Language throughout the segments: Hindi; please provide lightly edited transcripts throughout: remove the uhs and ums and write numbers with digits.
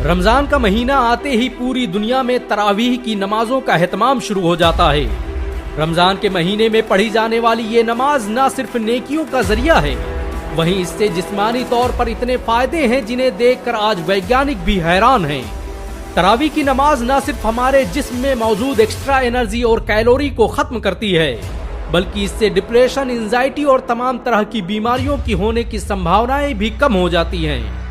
रमजान का महीना आते ही पूरी दुनिया में तरावीह की नमाजों का एहतमाम शुरू हो जाता है। रमजान के महीने में पढ़ी जाने वाली ये नमाज न सिर्फ नेकियों का जरिया है, वहीं इससे जिस्मानी तौर पर इतने फायदे हैं जिन्हें देखकर आज वैज्ञानिक भी हैरान हैं। तरावीह की नमाज न सिर्फ हमारे जिस्म में मौजूद एक्स्ट्रा एनर्जी और कैलोरी को खत्म करती है, बल्कि इससे डिप्रेशन, एंजाइटी और तमाम तरह की बीमारियों की होने की संभावनाएं भी कम हो जाती हैं।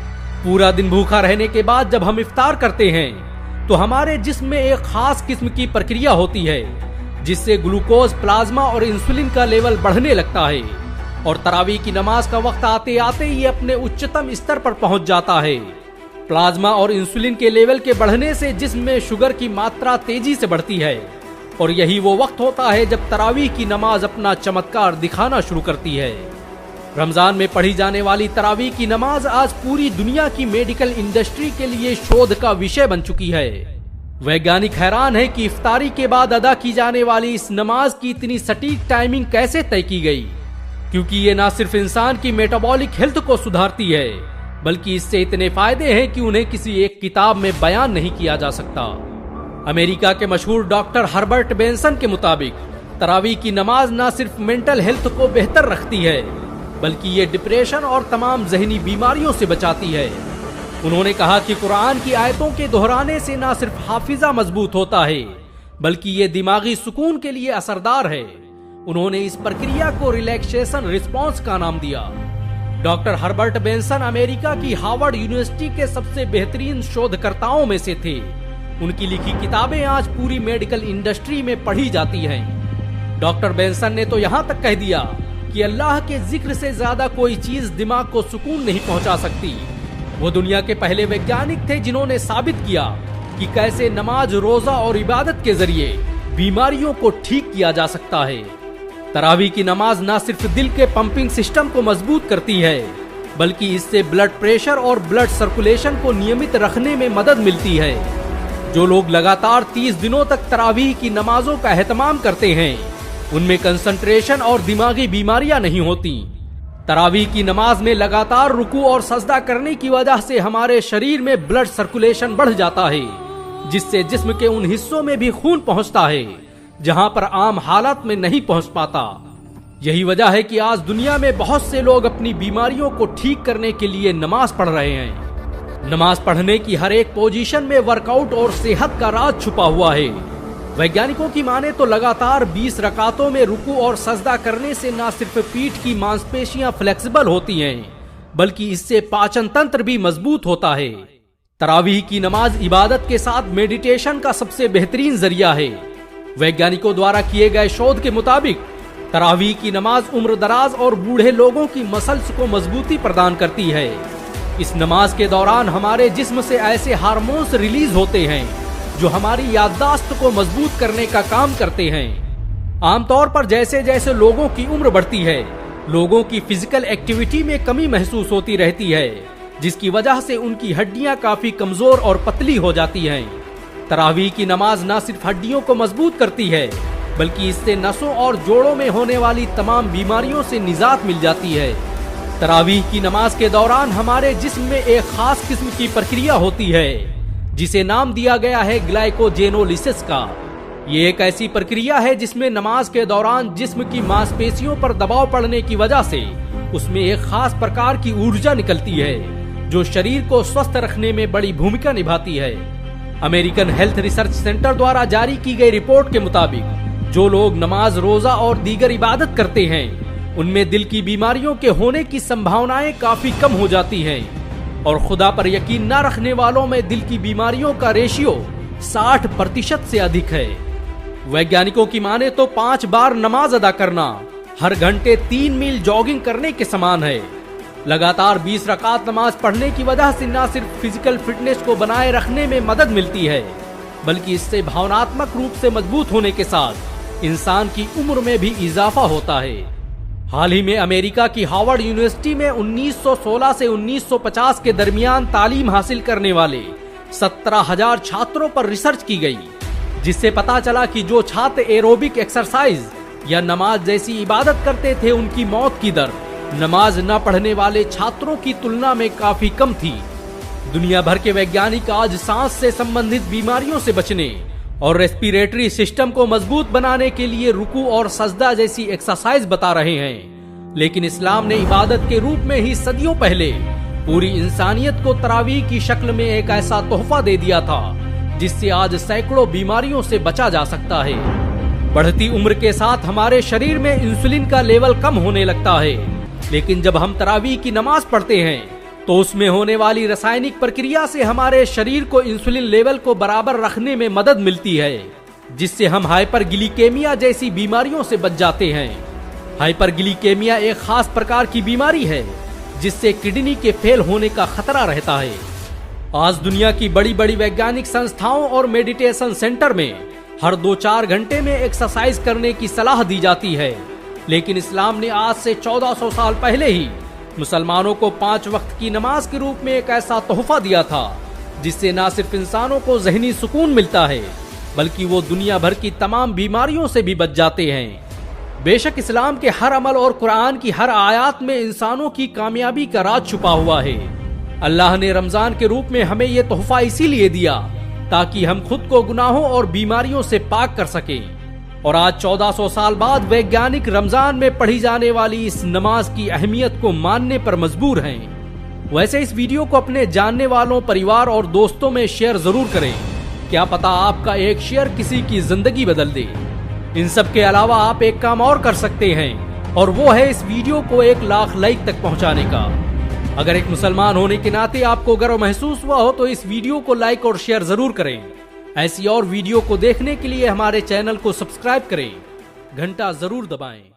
पूरा दिन भूखा रहने के बाद जब हम इफ्तार करते हैं तो हमारे जिस्म में एक खास किस्म की प्रक्रिया होती है जिससे ग्लूकोज, प्लाज्मा और इंसुलिन का लेवल बढ़ने लगता है और तरावीह की नमाज का वक्त आते आते ये अपने उच्चतम स्तर पर पहुंच जाता है। प्लाज्मा और इंसुलिन के लेवल के बढ़ने से जिस्म में शुगर की मात्रा तेजी से बढ़ती है और यही वो वक्त होता है जब तरावीह की नमाज अपना चमत्कार दिखाना शुरू करती है। रमजान में पढ़ी जाने वाली तरावीह की नमाज आज पूरी दुनिया की मेडिकल इंडस्ट्री के लिए शोध का विषय बन चुकी है। वैज्ञानिक हैरान है कि इफ्तारी के बाद अदा की जाने वाली इस नमाज की इतनी सटीक टाइमिंग कैसे तय की गई, क्योंकि ये न सिर्फ इंसान की मेटाबॉलिक हेल्थ को सुधारती है, बल्कि इससे इतने फायदे हैं कि उन्हें किसी एक किताब में बयान नहीं किया जा सकता। अमेरिका के मशहूर डॉक्टर हर्बर्ट बेंसन के मुताबिक तरावीह की नमाज न सिर्फ मेंटल हेल्थ को बेहतर रखती है, बल्कि ये डिप्रेशन और तमाम जहनी बीमारियों से बचाती है। उन्होंने कहा कि कुरान की आयतों के दोहराने से न सिर्फ हाफिजा मजबूत होता है, बल्कि ये दिमागी सुकून के लिए असरदार है। उन्होंने इस प्रक्रिया को रिलैक्सेशन रिस्पॉन्स का नाम दिया। डॉक्टर हर्बर्ट बेंसन अमेरिका की हार्वर्ड यूनिवर्सिटी के सबसे बेहतरीन शोधकर्ताओं में से थे। उनकी लिखी किताबें आज पूरी मेडिकल इंडस्ट्री में पढ़ी जाती हैं। डॉक्टर बेंसन ने तो यहाँ तक कह दिया कि अल्लाह के जिक्र से ज्यादा कोई चीज दिमाग को सुकून नहीं पहुंचा सकती। वो दुनिया के पहले वैज्ञानिक थे जिन्होंने साबित किया कि कैसे नमाज, रोजा और इबादत के जरिए बीमारियों को ठीक किया जा सकता है। तरावीह की नमाज न सिर्फ दिल के पंपिंग सिस्टम को मजबूत करती है, बल्कि इससे ब्लड प्रेशर और ब्लड सर्कुलेशन को नियमित रखने में मदद मिलती है। जो लोग लगातार 30 दिनों तक तरावीह की नमाजों का एहतमाम करते हैं, उनमें कंसंट्रेशन और दिमागी बीमारियां नहीं होती। तरावीह की नमाज में लगातार रुकू और सजदा करने की वजह से हमारे शरीर में ब्लड सर्कुलेशन बढ़ जाता है, जिससे जिस्म के उन हिस्सों में भी खून पहुंचता है जहां पर आम हालत में नहीं पहुंच पाता। यही वजह है कि आज दुनिया में बहुत से लोग अपनी बीमारियों को ठीक करने के लिए नमाज पढ़ रहे हैं। नमाज पढ़ने की हर एक पोजीशन में वर्कआउट और सेहत का राज छुपा हुआ है। वैज्ञानिकों की माने तो लगातार 20 रकातों में रुकू और सजदा करने से न सिर्फ पीठ की मांसपेशियां फ्लेक्सिबल होती हैं, बल्कि इससे पाचन तंत्र भी मजबूत होता है। तरावीह की नमाज इबादत के साथ मेडिटेशन का सबसे बेहतरीन जरिया है। वैज्ञानिकों द्वारा किए गए शोध के मुताबिक तरावीह की नमाज उम्र दराज और बूढ़े लोगों की मसल्स को मजबूती प्रदान करती है। इस नमाज के दौरान हमारे जिस्म से ऐसे हार्मोन्स रिलीज होते हैं जो हमारी याददाश्त को मजबूत करने का काम करते हैं। आमतौर पर जैसे जैसे लोगों की उम्र बढ़ती है, लोगों की फिजिकल एक्टिविटी में कमी महसूस होती रहती है, जिसकी वजह से उनकी हड्डियां काफी कमजोर और पतली हो जाती हैं। तरावीह की नमाज न सिर्फ हड्डियों को मजबूत करती है, बल्कि इससे नसों और जोड़ों में होने वाली तमाम बीमारियों से निजात मिल जाती है। तरावीह की नमाज के दौरान हमारे जिस्म में एक खास किस्म की प्रक्रिया होती है जिसे नाम दिया गया है ग्लाइकोजेनोलिसिस का। ये एक ऐसी प्रक्रिया है जिसमें नमाज के दौरान जिस्म की मांसपेशियों पर दबाव पड़ने की वजह से उसमें एक खास प्रकार की ऊर्जा निकलती है जो शरीर को स्वस्थ रखने में बड़ी भूमिका निभाती है। अमेरिकन हेल्थ रिसर्च सेंटर द्वारा जारी की गई रिपोर्ट के मुताबिक जो लोग नमाज, रोजा और दीगर इबादत करते हैं, उनमें दिल की बीमारियों के होने की संभावनाएं काफी कम हो जाती हैं और खुदा पर यकीन न रखने वालों में दिल की बीमारियों का रेशियो 60% से अधिक है। वैज्ञानिकों की माने तो 5 बार नमाज अदा करना हर घंटे 3 मील जॉगिंग करने के समान है। लगातार 20 रकात नमाज पढ़ने की वजह से न सिर्फ फिजिकल फिटनेस को बनाए रखने में मदद मिलती है, बल्कि इससे भावनात्मक रूप से मजबूत होने के साथ इंसान की उम्र में भी इजाफा होता है। हाल ही में अमेरिका की हार्वर्ड यूनिवर्सिटी में 1916 से 1950 के दरमियान तालीम हासिल करने वाले 17,000 छात्रों पर रिसर्च की गई, जिससे पता चला कि जो छात्र एरोबिक एक्सरसाइज या नमाज जैसी इबादत करते थे, उनकी मौत की दर नमाज न पढ़ने वाले छात्रों की तुलना में काफी कम थी। दुनिया भर के वैज्ञानिक आज सांस से संबंधित बीमारियों से बचने और रेस्पिरेटरी सिस्टम को मजबूत बनाने के लिए रुकू और सजदा जैसी एक्सरसाइज बता रहे हैं, लेकिन इस्लाम ने इबादत के रूप में ही सदियों पहले पूरी इंसानियत को तरावीह की शक्ल में एक ऐसा तोहफा दे दिया था जिससे आज सैकड़ों बीमारियों से बचा जा सकता है। बढ़ती उम्र के साथ हमारे शरीर में इंसुलिन का लेवल कम होने लगता है, लेकिन जब हम तरावीह की नमाज पढ़ते हैं तो उसमें होने वाली रासायनिक प्रक्रिया से हमारे शरीर को इंसुलिन लेवल को बराबर रखने में मदद मिलती है, जिससे हम हाइपरग्लिकेमिया जैसी बीमारियों से बच जाते हैं। हाइपरग्लिकेमिया एक खास प्रकार की बीमारी है जिससे किडनी के फेल होने का खतरा रहता है। आज दुनिया की बड़ी बड़ी वैज्ञानिक संस्थाओं और मेडिटेशन सेंटर में हर 2-4 घंटे में एक्सरसाइज करने की सलाह दी जाती है, लेकिन इस्लाम ने आज से 1400 साल पहले ही मुसलमानों को 5 वक्त की नमाज के रूप में एक ऐसा तोहफा दिया था जिससे न सिर्फ इंसानों को ज़हनी सुकून मिलता है बल्कि वो दुनिया भर की तमाम बीमारियों से भी बच जाते हैं। बेशक इस्लाम के हर अमल और कुरान की हर आयत में इंसानों की कामयाबी का राज छुपा हुआ है। अल्लाह ने रमजान के रूप में हमें ये तोहफा इसीलिए दिया ताकि हम खुद को गुनाहों और बीमारियों से पाक कर सकें। और आज 1400 साल बाद वैज्ञानिक रमजान में पढ़ी जाने वाली इस नमाज की अहमियत को मानने पर मजबूर हैं। वैसे इस वीडियो को अपने जानने वालों, परिवार और दोस्तों में शेयर जरूर करें। क्या पता आपका एक शेयर किसी की जिंदगी बदल दे। इन सब के अलावा आप एक काम और कर सकते हैं और वो है इस वीडियो को 1 लाख लाइक तक पहुंचाने का। अगर एक मुसलमान होने के नाते आपको गर्व महसूस हुआ हो तो इस वीडियो को लाइक और शेयर जरूर करें। ऐसी और वीडियो को देखने के लिए हमारे चैनल को सब्सक्राइब करें, घंटा जरूर दबाएं।